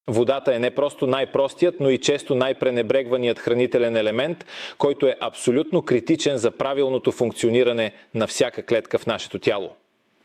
Водата е не просто най-простият, но и често най-пренебрегваният хранителен елемент, който е абсолютно критичен за правилното функциониране на всяка клетка в нашето тяло.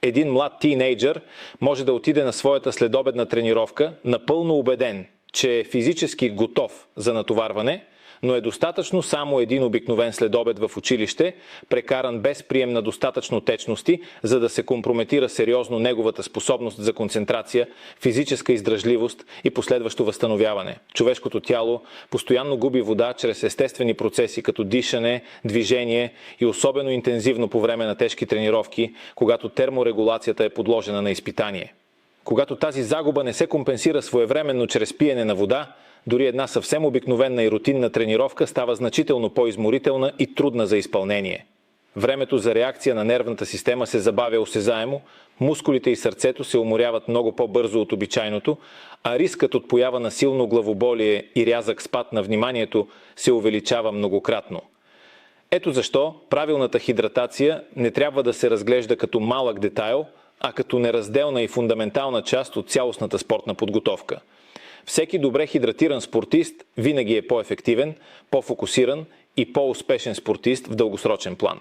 Един млад тийнейджър може да отиде на своята следобедна тренировка напълно убеден, че е физически готов за натоварване, но е достатъчно само един обикновен следобед в училище, прекаран без прием на достатъчно течности, за да се компрометира сериозно неговата способност за концентрация, физическа издръжливост и последващо възстановяване. Човешкото тяло постоянно губи вода чрез естествени процеси като дишане, движение и особено интензивно по време на тежки тренировки, когато терморегулацията е подложена на изпитание. Когато тази загуба не се компенсира своевременно чрез пиене на вода, дори една съвсем обикновена и рутинна тренировка става значително по-изморителна и трудна за изпълнение. Времето за реакция на нервната система се забавя осезаемо, мускулите и сърцето се уморяват много по-бързо от обичайното, а рискът от поява на силно главоболие и рязък спад на вниманието се увеличава многократно. Ето защо правилната хидратация не трябва да се разглежда като малък детайл, а като неразделна и фундаментална част от цялостната спортна подготовка. Всеки добре хидратиран спортист винаги е по-ефективен, по-фокусиран и по-успешен спортист в дългосрочен план.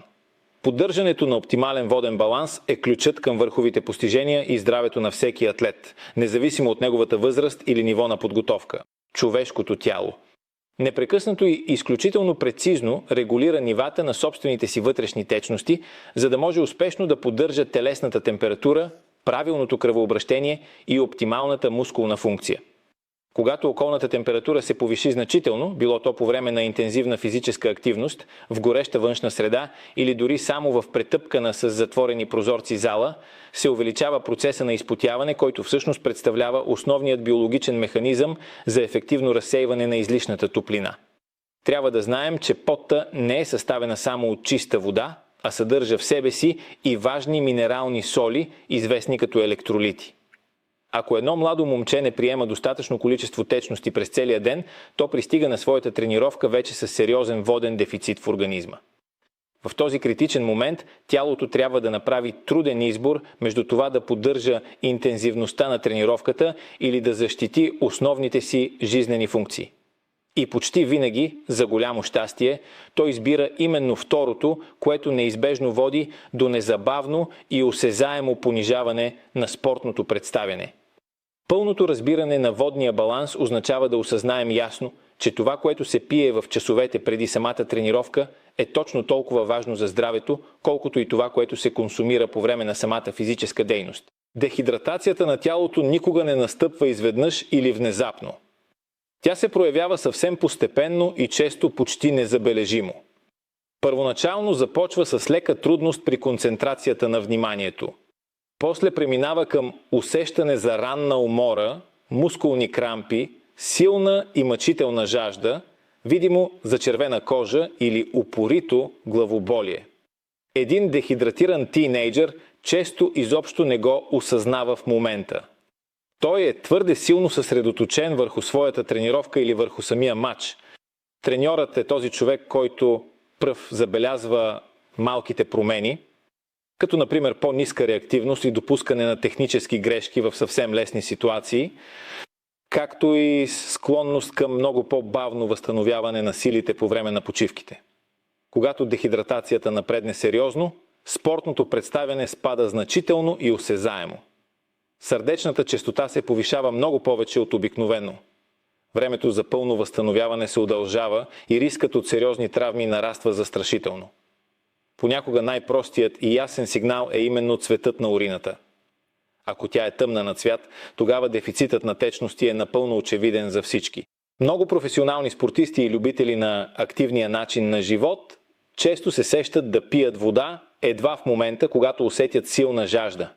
Поддържането на оптимален воден баланс е ключът към върховите постижения и здравето на всеки атлет, независимо от неговата възраст или ниво на подготовка. Човешкото тяло непрекъснато и изключително прецизно регулира нивата на собствените си вътрешни течности, за да може успешно да поддържа телесната температура, правилното кръвообращение и оптималната мускулна функция. Когато околната температура се повиши значително, било то по време на интензивна физическа активност, в гореща външна среда или дори само в претъпкана с затворени прозорци зала, се увеличава процеса на изпотяване, който всъщност представлява основният биологичен механизъм за ефективно разсейване на излишната топлина. Трябва да знаем, че потта не е съставена само от чиста вода, а съдържа в себе си и важни минерални соли, известни като електролити. Ако едно младо момче не приема достатъчно количество течности през целия ден, то пристига на своята тренировка вече с сериозен воден дефицит в организма. В този критичен момент тялото трябва да направи труден избор между това да поддържа интензивността на тренировката или да защити основните си жизнени функции. И почти винаги, за голямо щастие, той избира именно второто, което неизбежно води до незабавно и осезаемо понижаване на спортното представяне. Пълното разбиране на водния баланс означава да осъзнаем ясно, че това, което се пие в часовете преди самата тренировка, е точно толкова важно за здравето, колкото и това, което се консумира по време на самата физическа дейност. Дехидратацията на тялото никога не настъпва изведнъж или внезапно. Тя се проявява съвсем постепенно и често почти незабележимо. Първоначално започва с лека трудност при концентрацията на вниманието. После преминава към усещане за ранна умора, мускулни крампи, силна и мъчителна жажда, видимо зачервена кожа или упорито главоболие. Един дехидратиран тийнейджър често изобщо не го осъзнава в момента. Той е твърде силно съсредоточен върху своята тренировка или върху самия матч. Треньорът е този човек, който пръв забелязва малките промени, като например по-ниска реактивност и допускане на технически грешки в съвсем лесни ситуации, както и склонност към много по-бавно възстановяване на силите по време на почивките. Когато дехидратацията напредне сериозно, спортното представяне спада значително и осезаемо. Сърдечната честота се повишава много повече от обикновено. Времето за пълно възстановяване се удължава и рискът от сериозни травми нараства застрашително. Понякога най-простият и ясен сигнал е именно цветът на урината. Ако тя е тъмна на цвят, тогава дефицитът на течности е напълно очевиден за всички. Много професионални спортисти и любители на активния начин на живот често се сещат да пият вода едва в момента, когато усетят силна жажда.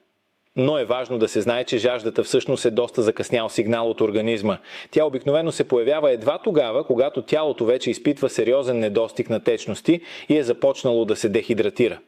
Но е важно да се знае, че жаждата всъщност е доста закъснял сигнал от организма. Тя обикновено се появява едва тогава, когато тялото вече изпитва сериозен недостиг на течности и е започнало да се дехидратира.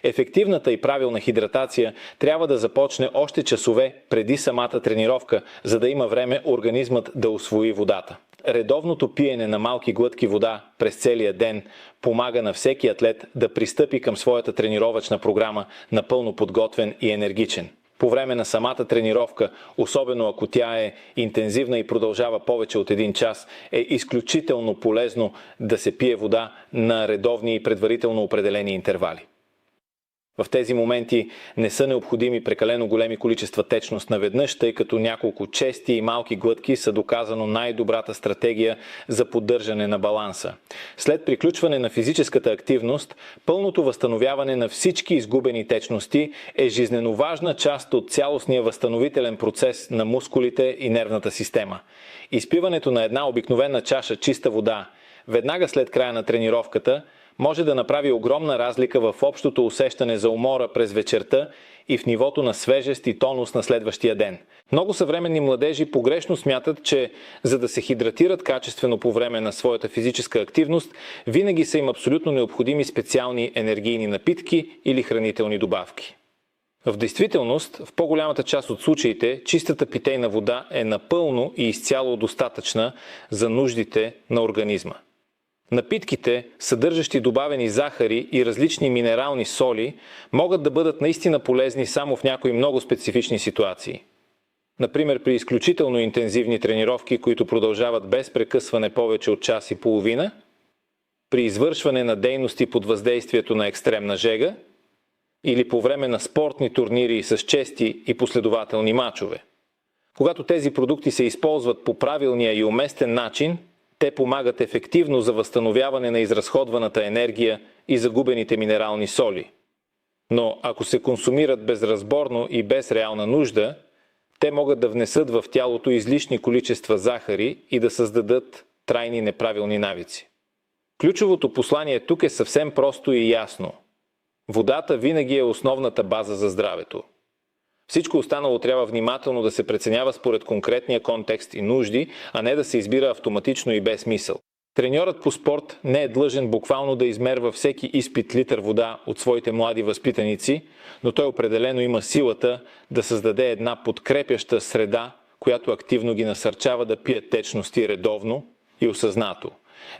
Ефективната и правилна хидратация трябва да започне още часове преди самата тренировка, за да има време организмът да усвои водата. Редовното пиене на малки глътки вода през целия ден помага на всеки атлет да пристъпи към своята тренировъчна програма напълно подготвен и енергичен. по време на самата тренировка, особено ако тя е интензивна и продължава повече от 1 час, е изключително полезно да се пие вода на редовни и предварително определени интервали. В тези моменти не са необходими прекалено големи количества течност наведнъж, тъй като няколко чести и малки глътки са доказано най-добрата стратегия за поддържане на баланса. След приключване на физическата активност, пълното възстановяване на всички изгубени течности е жизнено важна част от цялостния възстановителен процес на мускулите и нервната система. Изпиването на една обикновена чаша чиста вода веднага след края на тренировката може да направи огромна разлика в общото усещане за умора през вечерта и в нивото на свежест и тонус на следващия ден. Много съвременни младежи погрешно смятат, че за да се хидратират качествено по време на своята физическа активност, винаги са им абсолютно необходими специални енергийни напитки или хранителни добавки. В действителност, в по-голямата част от случаите, чистата питейна вода е напълно и изцяло достатъчна за нуждите на организма. Напитките, съдържащи добавени захари и различни минерални соли, могат да бъдат наистина полезни само в някои много специфични ситуации. Например, при изключително интензивни тренировки, които продължават без прекъсване повече от час и половина, при извършване на дейности под въздействието на екстремна жега или по време на спортни турнири с чести и последователни мачове. Когато тези продукти се използват по правилния и уместен начин, те помагат ефективно за възстановяване на изразходваната енергия и загубените минерални соли. Но ако се консумират безразборно и без реална нужда, те могат да внесат в тялото излишни количества захари и да създадат трайни неправилни навици. Ключовото послание тук е съвсем просто и ясно. Водата винаги е основната база за здравето. Всичко останало трябва внимателно да се преценява според конкретния контекст и нужди, а не да се избира автоматично и без мисъл. Треньорът по спорт не е длъжен буквално да измерва всеки изпит литър вода от своите млади възпитаници, но той определено има силата да създаде една подкрепяща среда, която активно ги насърчава да пият течности редовно и осъзнато.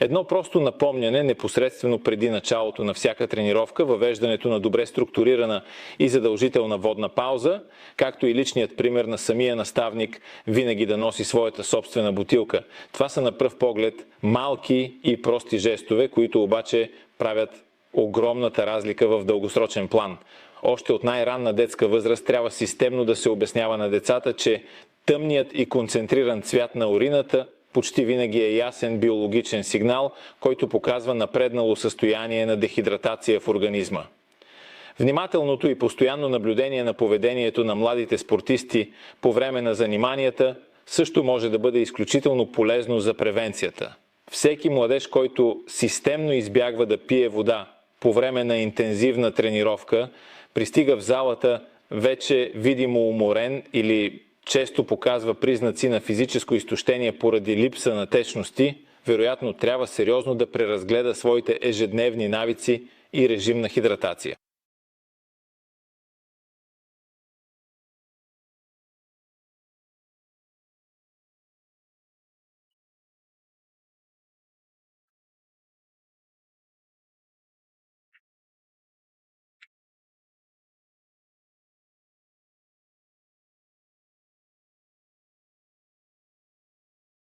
Едно просто напомняне непосредствено преди началото на всяка тренировка, въвеждането на добре структурирана и задължителна водна пауза, както и личният пример на самия наставник винаги да носи своята собствена бутилка. Това са на пръв поглед малки и прости жестове, които обаче правят огромната разлика в дългосрочен план. Още от най-ранна детска възраст трябва системно да се обяснява на децата, че тъмният и концентриран цвят на урината почти винаги е ясен биологичен сигнал, който показва напреднало състояние на дехидратация в организма. Внимателното и постоянно наблюдение на поведението на младите спортисти по време на заниманията също може да бъде изключително полезно за превенцията. Всеки младеж, който системно избягва да пие вода по време на интензивна тренировка, пристига в залата вече видимо уморен или често показва признаци на физическо изтощение поради липса на течности, вероятно трябва сериозно да преразгледа своите ежедневни навици и режим на хидратация.